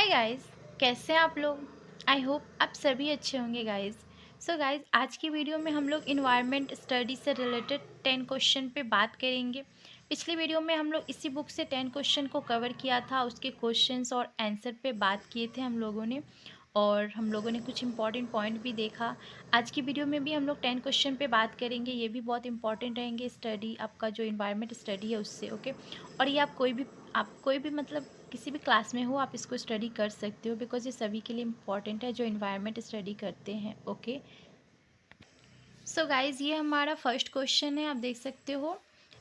Hi guys. कैसे हैं आप लोग। आई होप आप सभी अच्छे होंगे गाइस। सो गाइस, आज की वीडियो में हम लोग इन्वायरमेंट स्टडी से रिलेटेड 10 क्वेश्चन पे बात करेंगे। पिछली वीडियो में हम लोग इसी बुक से 10 क्वेश्चन को कवर किया था, उसके क्वेश्चंस और आंसर पे बात किए थे हम लोगों ने, और हम लोगों ने कुछ इंपॉर्टेंट पॉइंट भी देखा। आज की वीडियो में भी हम लोग 10 क्वेश्चन पे बात करेंगे, ये भी बहुत इंपॉर्टेंट रहेंगे स्टडी आपका जो इन्वायरमेंट स्टडी है उससे। ओके, और ये आप कोई भी मतलब किसी भी क्लास में हो आप इसको स्टडी कर सकते हो, बिकॉज ये सभी के लिए इम्पॉर्टेंट है जो इन्वायरमेंट स्टडी करते हैं। ओके, सो गाइज, ये हमारा फर्स्ट क्वेश्चन है। आप देख सकते हो,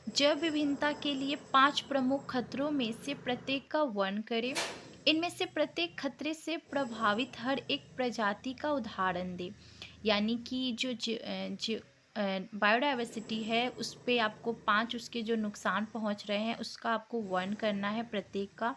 जैव विभिन्नता के लिए 5 प्रमुख खतरों में से प्रत्येक का वर्णन करें। इनमें से प्रत्येक खतरे से प्रभावित हर एक प्रजाति का उदाहरण दें। यानी कि जो बायोडाइवर्सिटी है उस पे आपको 5 उसके जो नुकसान पहुंच रहे हैं उसका आपको वर्णन करना है प्रत्येक का।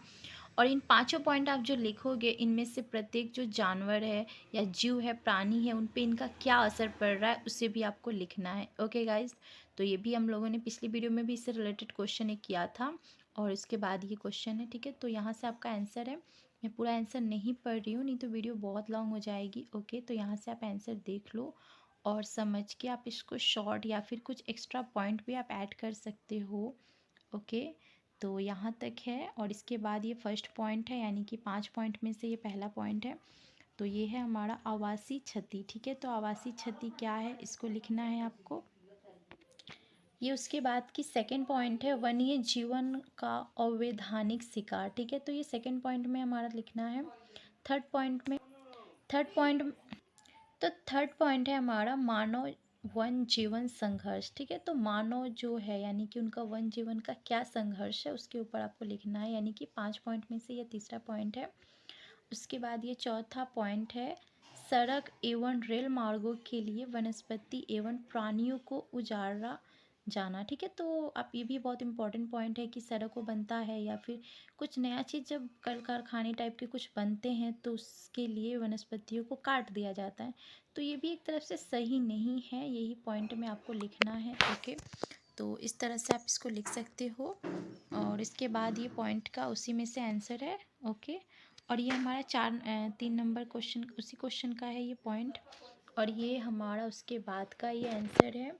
और इन पांचों पॉइंट आप जो लिखोगे, इनमें से प्रत्येक जो जानवर है या जीव है, प्राणी है, उन पे इनका क्या असर पड़ रहा है उसे भी आपको लिखना है। ओके गाइज, तो ये भी हम लोगों ने पिछली वीडियो में भी इससे रिलेटेड क्वेश्चन एक किया था, और इसके बाद ये क्वेश्चन है। ठीक है, तो यहाँ से आपका आंसर है। मैं पूरा आंसर नहीं पढ़ रही हूँ, नहीं तो वीडियो बहुत लॉन्ग हो जाएगी। ओके, तो यहाँ से आप आंसर देख लो और समझ के आप इसको शॉर्ट या फिर कुछ एक्स्ट्रा पॉइंट भी आप ऐड कर सकते हो। ओके, तो यहाँ तक है। और इसके बाद ये फर्स्ट पॉइंट है, यानी कि 5 पॉइंट में से ये पहला पॉइंट है। तो ये है हमारा आवासीय क्षति। ठीक है, तो आवासीय क्षति क्या है इसको लिखना है आपको। ये उसके बाद की सेकंड पॉइंट है, वन्य जीवन का अवैधानिक शिकार। ठीक है, तो ये सेकंड पॉइंट में हमारा लिखना है। थर्ड पॉइंट में थर्ड पॉइंट तो थर्ड पॉइंट है हमारा मानव वन जीवन संघर्ष। ठीक है, तो मानव जो है यानी कि उनका वन जीवन का क्या संघर्ष है उसके ऊपर आपको लिखना है, यानी कि 5 पॉइंट में से ये तीसरा पॉइंट है। उसके बाद ये चौथा पॉइंट है, सड़क एवं रेल मार्गों के लिए वनस्पति एवं प्राणियों को उजाड़ा जाना। ठीक है, तो आप ये भी बहुत इंपॉर्टेंट पॉइंट है कि सड़कों बनता है या फिर कुछ नया चीज़ जब कल कारखाने टाइप के कुछ बनते हैं तो उसके लिए वनस्पतियों को काट दिया जाता है। तो ये भी एक तरफ से सही नहीं है, यही पॉइंट में आपको लिखना है। ओके, तो इस तरह से आप इसको लिख सकते हो। और इसके बाद ये पॉइंट का उसी में से आंसर है। ओके, और ये हमारा 3 नंबर क्वेश्चन उसी क्वेश्चन का है ये पॉइंट, और ये हमारा उसके बाद का ये आंसर है।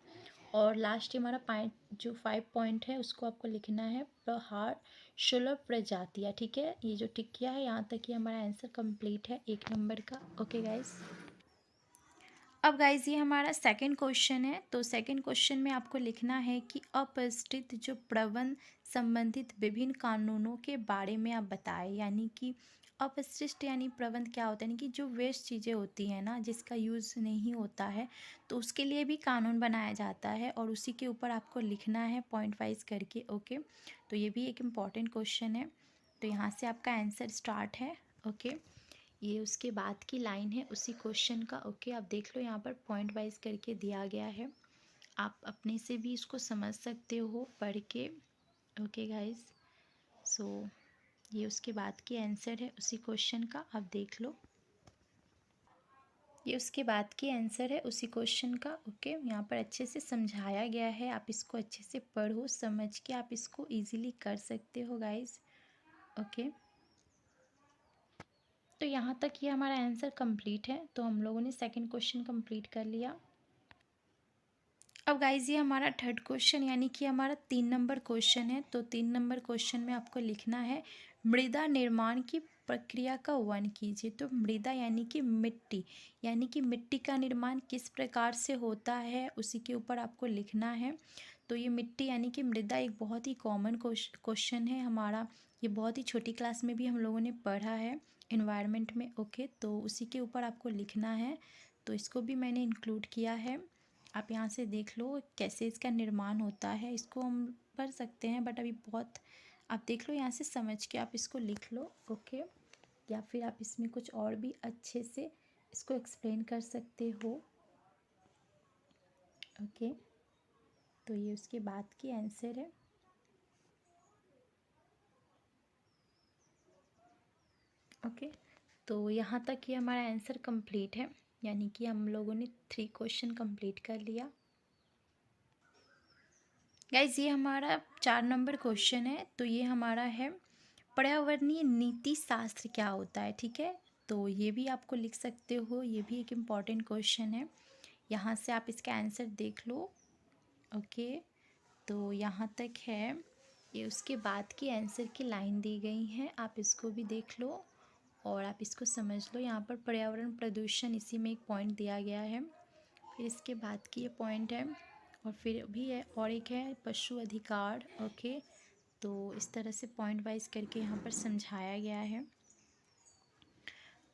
और लास्ट हमारा पॉइंट जो 5 पॉइंट है उसको आपको लिखना है, प्रहार सुलभ प्रजातियाँ। ठीक है, ये जो टिक किया है यहाँ तक ये हमारा आंसर कंप्लीट है 1 नंबर का। ओके गाइस, अब गाइज ये हमारा सेकंड क्वेश्चन है। तो सेकंड क्वेश्चन में आपको लिखना है कि अपरिष्कृत जो प्रबंध संबंधित विभिन्न कानूनों के बारे में आप बताएं। यानी कि अपशिष्ट यानी प्रबंध क्या होता है, यानी कि जो वेस्ट चीज़ें होती हैं ना, जिसका यूज़ नहीं होता है, तो उसके लिए भी कानून बनाया जाता है और उसी के ऊपर आपको लिखना है पॉइंट वाइज करके। ओके, तो ये भी एक इम्पॉर्टेंट क्वेश्चन है। तो यहाँ से आपका आंसर स्टार्ट है। ओके, ये उसके बाद की लाइन है उसी क्वेश्चन का। ओके, आप देख लो यहाँ पर पॉइंट वाइज करके दिया गया है, आप अपने से भी इसको समझ सकते हो पढ़ के। ओके गाइस, सो ये उसके बाद की आंसर है उसी क्वेश्चन का, आप देख लो। ये उसके बाद की आंसर है उसी क्वेश्चन का। ओके, यहाँ पर अच्छे से समझाया गया है, आप इसको अच्छे से पढ़ो, समझ के आप इसको इजीली कर सकते हो गाइस। ओके, तो यहाँ तक ये हमारा आंसर कंप्लीट है। तो हम लोगों ने सेकंड क्वेश्चन कंप्लीट कर लिया। अब गाइज ये हमारा थर्ड क्वेश्चन यानी कि हमारा 3 नंबर क्वेश्चन है। तो 3 नंबर क्वेश्चन में आपको लिखना है, मृदा निर्माण की प्रक्रिया का वर्णन कीजिए। तो मृदा यानी कि मिट्टी, यानी कि मिट्टी का निर्माण किस प्रकार से होता है उसी के ऊपर आपको लिखना है। तो ये मिट्टी यानी कि मृदा एक बहुत ही कॉमन क्वेश्चन है हमारा, ये बहुत ही छोटी क्लास में भी हम लोगों ने पढ़ा है इन्वायरमेंट में। ओके, तो उसी के ऊपर आपको लिखना है, तो इसको भी मैंने इंक्लूड किया है। आप यहाँ से देख लो कैसे इसका निर्माण होता है, इसको हम पढ़ सकते हैं बट अभी बहुत, आप देख लो यहाँ से समझ के आप इसको लिख लो। ओके, या फिर आप इसमें कुछ और भी अच्छे से इसको एक्सप्लेन कर सकते हो। ओके, तो ये उसके बाद की आंसर है। ओके, तो यहाँ तक ये हमारा आंसर कंप्लीट है, यानी कि हम लोगों ने 3 क्वेश्चन कंप्लीट कर लिया। गाइज ये हमारा 4 नंबर क्वेश्चन है। तो ये हमारा है, पर्यावरणीय नीति शास्त्र क्या होता है, ठीक है। तो ये भी आपको लिख सकते हो, ये भी एक इम्पॉर्टेंट क्वेश्चन है। यहाँ से आप इसका आंसर देख लो। ओके, तो यहाँ तक है। ये उसके बाद की आंसर की लाइन दी गई हैं, आप इसको भी देख लो और आप इसको समझ लो। यहाँ पर पर्यावरण प्रदूषण इसी में एक पॉइंट दिया गया है, फिर इसके बाद की ये पॉइंट है, और फिर भी है और एक है पशु अधिकार। ओके, तो इस तरह से पॉइंट वाइज करके यहाँ पर समझाया गया है।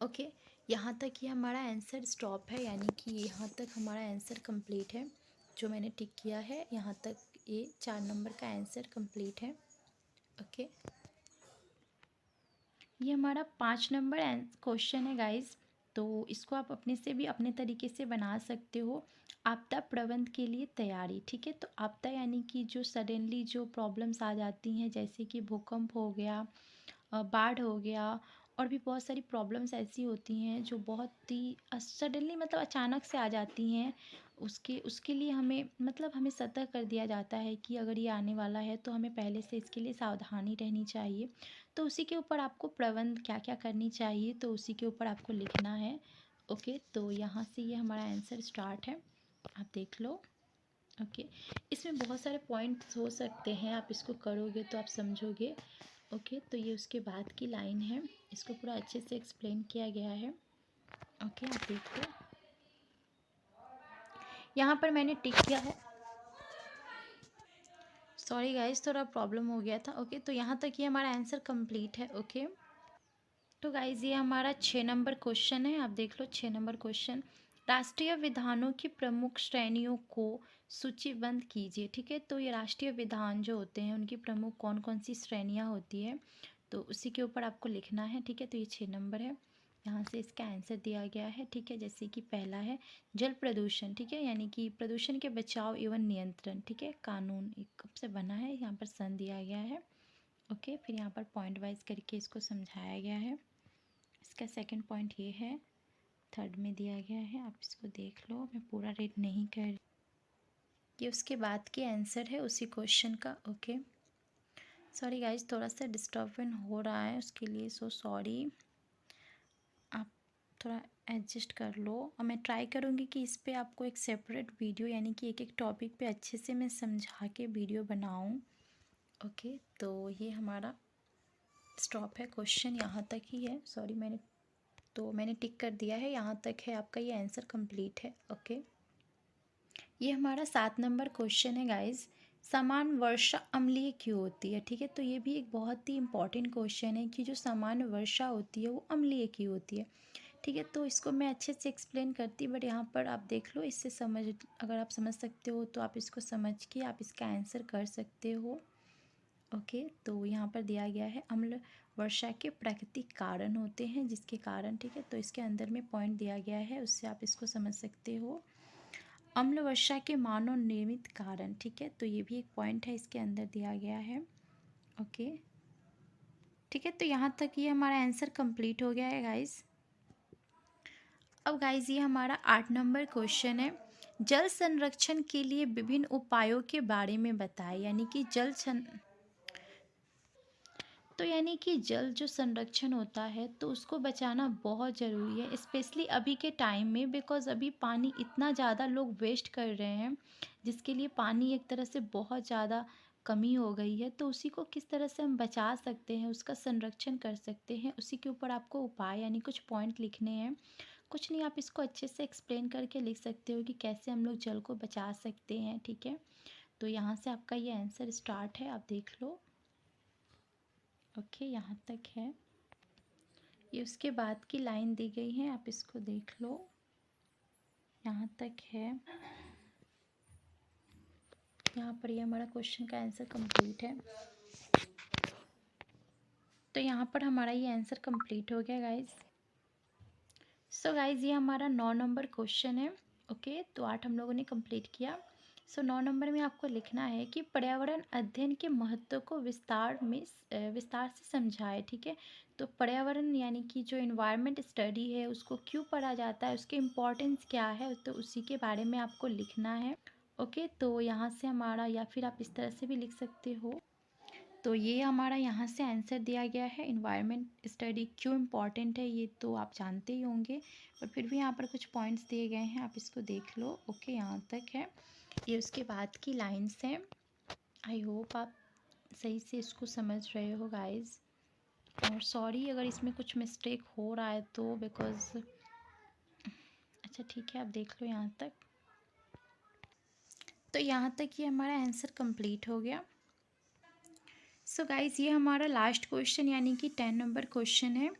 ओके, यहाँ तक ये हमारा आंसर स्टॉप है, यानी कि यहाँ तक हमारा आंसर कंप्लीट है। जो मैंने टिक किया है यहाँ तक, ये 4 नंबर का आंसर कंप्लीट है। ओके, ये हमारा 5 नंबर क्वेश्चन है गाइस। तो इसको आप अपने से भी अपने तरीके से बना सकते हो। आपदा प्रबंध के लिए तैयारी, ठीक है। तो आपदा यानी कि जो सडनली जो प्रॉब्लम्स आ जाती हैं, जैसे कि भूकंप हो गया, बाढ़ हो गया, और भी बहुत सारी प्रॉब्लम्स ऐसी होती हैं जो बहुत ही सडनली मतलब अचानक से आ जाती हैं। उसके उसके लिए हमें मतलब हमें सतर्क कर दिया जाता है कि अगर ये आने वाला है तो हमें पहले से इसके लिए सावधानी रहनी चाहिए। तो उसी के ऊपर आपको प्रबंध क्या क्या करनी चाहिए, तो उसी के ऊपर आपको लिखना है। ओके, तो यहाँ से ये हमारा आंसर स्टार्ट है, आप देख लो। ओके, इसमें बहुत सारे पॉइंट्स हो सकते हैं, आप इसको करोगे तो आप समझोगे। ओके, तो ये उसके बाद की लाइन है, इसको पूरा अच्छे से एक्सप्लेन किया गया है। ओके, आप देख लो। यहाँ पर मैंने टिक किया है। सॉरी गाइस, थोड़ा प्रॉब्लम हो गया था। ओके, तो यहाँ तक ये हमारा आंसर कंप्लीट है। ओके, तो गाइज ये हमारा 6 नंबर क्वेश्चन है, आप देख लो 6 नंबर क्वेश्चन। राष्ट्रीय विधानों की प्रमुख श्रेणियों को सूचीबद्ध कीजिए, ठीक है। तो ये राष्ट्रीय विधान जो होते हैं उनकी प्रमुख कौन कौन सी श्रेणियाँ होती है, तो उसी के ऊपर आपको लिखना है, ठीक है। तो ये 6 नंबर है, यहाँ से इसका आंसर दिया गया है, ठीक है। जैसे कि पहला है जल प्रदूषण, ठीक है, यानी कि प्रदूषण के बचाव एवं नियंत्रण, ठीक है। कानून एक कब से बना है, यहाँ पर सन दिया गया है। ओके, फिर यहाँ पर पॉइंट वाइज करके इसको समझाया गया है। इसका सेकंड पॉइंट ये है, थर्ड में दिया गया है, आप इसको देख लो, मैं पूरा रीड नहीं कर रही। ये उसके बाद के आंसर है उसी क्वेश्चन का। ओके, सॉरी गाइज, थोड़ा सा डिस्टर्बेंस हो रहा है, उसके लिए सो सॉरी, आप थोड़ा एडजस्ट कर लो। और मैं ट्राई करूँगी कि इस पर आपको एक सेपरेट वीडियो, यानी कि एक एक टॉपिक पे अच्छे से मैं समझा के वीडियो बनाऊँ। ओके, तो ये हमारा स्टॉप है, क्वेश्चन यहाँ तक ही है। सॉरी, मैंने टिक कर दिया है, यहाँ तक है आपका ये आंसर कंप्लीट है। ओके, ये हमारा 7 नंबर क्वेश्चन है गाइस। समान वर्षा अम्लीय क्यों होती है, ठीक है। तो ये भी एक बहुत ही इंपॉर्टेंट क्वेश्चन है कि जो सामान्य वर्षा होती है वो अम्लीय क्यों होती है, ठीक है। तो इसको मैं अच्छे से एक्सप्लेन करती, बट यहाँ पर आप देख लो, इससे समझ, अगर आप समझ सकते हो तो आप इसको समझ के आप इसका आंसर कर सकते हो। ओके, तो यहाँ पर दिया गया है अम्ल वर्षा के प्राकृतिक कारण होते हैं जिसके कारण, ठीक है। तो इसके अंदर में पॉइंट दिया गया है, उससे आप इसको समझ सकते हो। अम्ल वर्षा के मानव निर्मित कारण, ठीक है। तो ये भी एक पॉइंट है, इसके अंदर दिया गया है। ओके, ठीक है, तो यहाँ तक ये हमारा आंसर कंप्लीट हो गया है गाइस। अब गाइस ये हमारा 8 नंबर क्वेश्चन है। जल संरक्षण के लिए विभिन्न उपायों के बारे में बताएं, यानी कि तो यानी कि जल जो संरक्षण होता है तो उसको बचाना बहुत ज़रूरी है, स्पेशली अभी के टाइम में, बिकॉज़ अभी पानी इतना ज़्यादा लोग वेस्ट कर रहे हैं, जिसके लिए पानी एक तरह से बहुत ज़्यादा कमी हो गई है। तो उसी को किस तरह से हम बचा सकते हैं, उसका संरक्षण कर सकते हैं, उसी के ऊपर आपको उपाय यानी कुछ पॉइंट लिखने हैं। कुछ नहीं, आप इसको अच्छे से एक्सप्लेन करके लिख सकते हो कि कैसे हम लोग जल को बचा सकते हैं, ठीक है। तो यहाँ से आपका ये आंसर स्टार्ट है, आप देख लो। ओके, यहाँ तक है, ये उसके बाद की लाइन दी गई है, आप इसको देख लो, यहाँ तक है। यहाँ पर ये हमारा क्वेश्चन का आंसर कंप्लीट है। तो यहाँ पर हमारा ये आंसर कंप्लीट हो गया गाइज। सो गाइज ये हमारा 9 नंबर क्वेश्चन है। ओके, तो 8 हम लोगों ने कंप्लीट किया। सो 9 नंबर में आपको लिखना है कि पर्यावरण अध्ययन के महत्व को विस्तार से समझाए, ठीक है। तो पर्यावरण यानी कि जो इन्वायरमेंट स्टडी है उसको क्यों पढ़ा जाता है, उसके इम्पोर्टेंस क्या है, तो उसी के बारे में आपको लिखना है। ओके, तो यहाँ से हमारा, या फिर आप इस तरह से भी लिख सकते हो तो ये हमारा यहाँ से आंसर दिया गया है। इन्वायरमेंट स्टडी क्यों इम्पॉर्टेंट है ये तो आप जानते ही होंगे, पर फिर भी यहाँ पर कुछ पॉइंट्स दिए गए हैं, आप इसको देख लो। ओके, यहाँ तक है। ये उसके बाद की लाइन्स हैं। आई होप आप सही से इसको समझ रहे हो गाइस, और सॉरी अगर इसमें कुछ मिस्टेक हो रहा है तो, बिकॉज़ अच्छा ठीक है, आप देख लो यहाँ तक। तो यहाँ तक ये हमारा आंसर कंप्लीट हो गया। सो गाइस, ये हमारा लास्ट क्वेश्चन यानी कि 10 नंबर क्वेश्चन है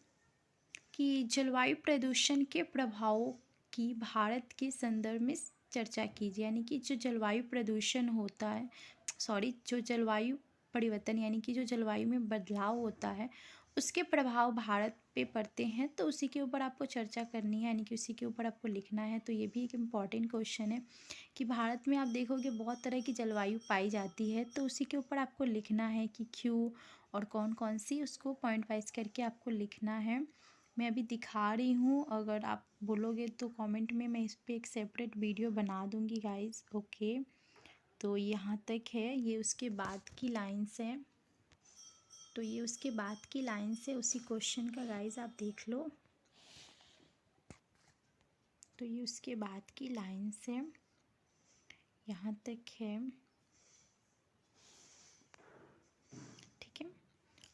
कि जलवायु प्रदूषण के प्रभावों की भारत के संदर्भ में चर्चा कीजिए। यानी कि जो जलवायु प्रदूषण होता है, सॉरी, जो जलवायु परिवर्तन यानी कि जो जलवायु में बदलाव होता है उसके प्रभाव भारत पे पड़ते हैं, तो उसी के ऊपर आपको चर्चा करनी है, यानी कि उसी के ऊपर आपको लिखना है। तो ये भी एक इम्पॉर्टेंट क्वेश्चन है कि भारत में आप देखोगे बहुत तरह की जलवायु पाई जाती है, तो उसी के ऊपर आपको लिखना है कि क्यों और कौन कौन सी, उसको पॉइंट वाइज करके आपको लिखना है। मैं अभी दिखा रही हूँ, अगर आप बोलोगे तो कमेंट में मैं इस पर एक सेपरेट वीडियो बना दूँगी गाइस। ओके, तो यहाँ तक है। ये उसके बाद की लाइन्स हैं। तो ये उसके बाद की लाइन्स है उसी क्वेश्चन का गाइस, आप देख लो। तो ये उसके बाद की लाइन्स है, यहाँ तक है। ठीक है,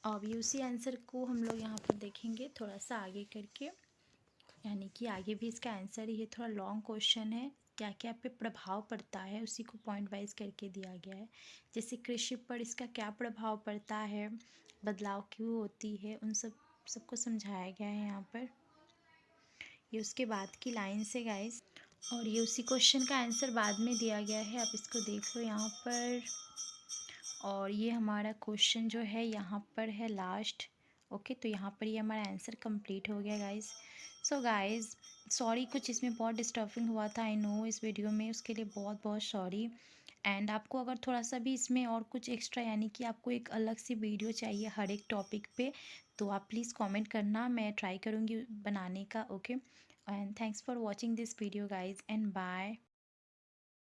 अब ये उसी आंसर को हम लोग यहाँ पर देखेंगे थोड़ा सा आगे करके, यानी कि आगे भी इसका आंसर ही है। थोड़ा लॉन्ग क्वेश्चन है, क्या क्या पे प्रभाव पड़ता है उसी को पॉइंट वाइज करके दिया गया है। जैसे कृषि पर इसका क्या प्रभाव पड़ता है, बदलाव क्यों होती है, उन सबको समझाया गया है यहाँ पर। ये उसके बाद की लाइन से गाइस, और ये उसी क्वेश्चन का आंसर बाद में दिया गया है, आप इसको देख लो यहाँ पर। और ये हमारा क्वेश्चन जो है यहाँ पर है लास्ट। ओके, तो यहाँ पर ये हमारा आंसर कंप्लीट हो गया गाइस। सो गाइस, सॉरी कुछ इसमें बहुत डिस्टर्बिंग हुआ था, आई नो, इस वीडियो में, उसके लिए बहुत बहुत सॉरी। एंड आपको अगर थोड़ा सा भी इसमें और कुछ एक्स्ट्रा, यानी कि आपको एक अलग सी वीडियो चाहिए हर एक टॉपिक पे, तो आप प्लीज़ कमेंट करना, मैं ट्राई करूँगी बनाने का। Okay, and thanks for watching this video guys, and bye.